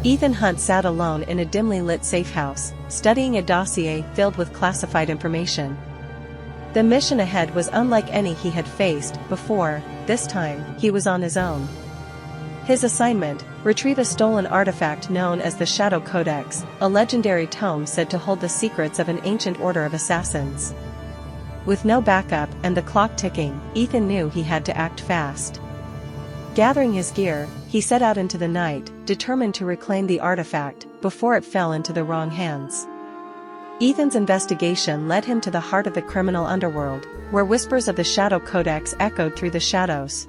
Ethan Hunt sat alone in a dimly lit safe house, studying a dossier filled with classified information. The mission ahead was unlike any he had faced before. This time, he was on his own. His assignment: retrieve a stolen artifact known as the Shadow Codex, a legendary tome said to hold the secrets of an ancient order of assassins. With no backup and the clock ticking, Ethan knew he had to act fast. Gathering his gear, he set out into the night, determined to reclaim the artifact before it fell into the wrong hands. Ethan's investigation led him to the heart of the criminal underworld, where whispers of the Shadow Codex echoed through the shadows.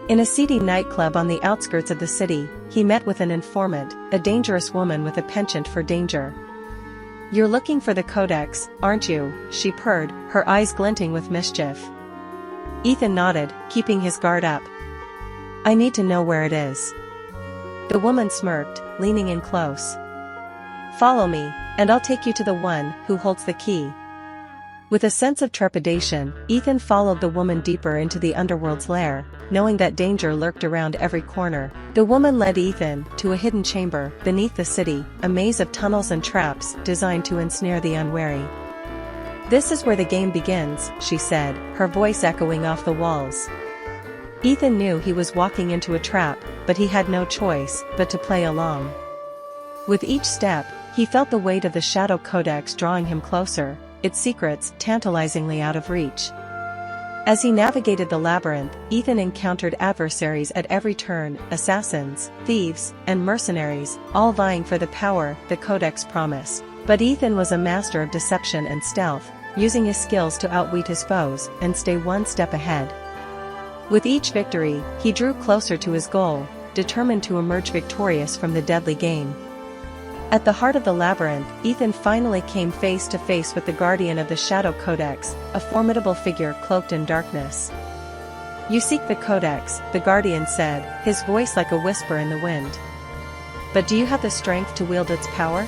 In a seedy nightclub on the outskirts of the city, he met with an informant, a dangerous woman with a penchant for danger. "You're looking for the Codex, aren't you?" she purred, her eyes glinting with mischief. Ethan nodded, keeping his guard up. "I need to know where it is." The woman smirked, leaning in close. "Follow me, and I'll take you to the one who holds the key." With a sense of trepidation, Ethan followed the woman deeper into the underworld's lair, knowing that danger lurked around every corner. The woman led Ethan to a hidden chamber beneath the city, a maze of tunnels and traps designed to ensnare the unwary. "This is where the game begins," she said, her voice echoing off the walls. Ethan knew he was walking into a trap, but he had no choice but to play along. With each step, he felt the weight of the Shadow Codex drawing him closer, its secrets tantalizingly out of reach. As he navigated the labyrinth, Ethan encountered adversaries at every turn: assassins, thieves, and mercenaries, all vying for the power the Codex promised. But Ethan was a master of deception and stealth, using his skills to outwit his foes and stay one step ahead. With each victory, he drew closer to his goal, determined to emerge victorious from the deadly game. At the heart of the labyrinth, Ethan finally came face to face with the guardian of the Shadow Codex, a formidable figure cloaked in darkness. "You seek the Codex," the guardian said, his voice like a whisper in the wind. "But do you have the strength to wield its power?"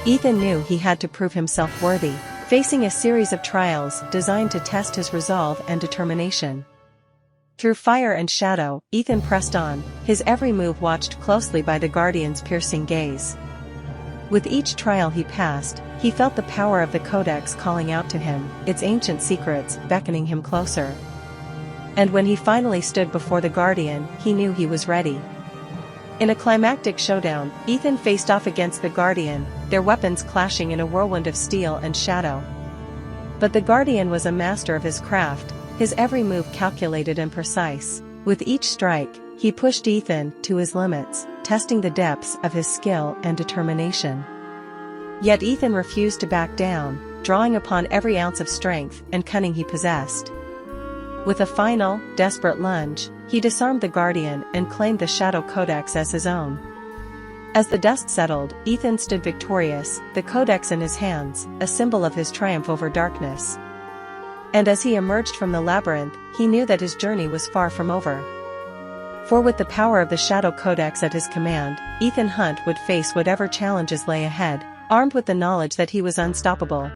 Ethan knew he had to prove himself worthy, facing a series of trials designed to test his resolve and determination. Through fire and shadow, Ethan pressed on, his every move watched closely by the guardian's piercing gaze. With each trial he passed, he felt the power of the Codex calling out to him, its ancient secrets beckoning him closer. And when he finally stood before the guardian, he knew he was ready. In a climactic showdown, Ethan faced off against the guardian, their weapons clashing in a whirlwind of steel and shadow. But the guardian was a master of his craft, his every move calculated and precise. With each strike, he pushed Ethan to his limits, testing the depths of his skill and determination. Yet Ethan refused to back down, drawing upon every ounce of strength and cunning he possessed. With a final, desperate lunge, he disarmed the guardian and claimed the Shadow Codex as his own. As the dust settled, Ethan stood victorious, the Codex in his hands, a symbol of his triumph over darkness. And as he emerged from the labyrinth, he knew that his journey was far from over. For with the power of the Shadow Codex at his command, Ethan Hunt would face whatever challenges lay ahead, armed with the knowledge that he was unstoppable.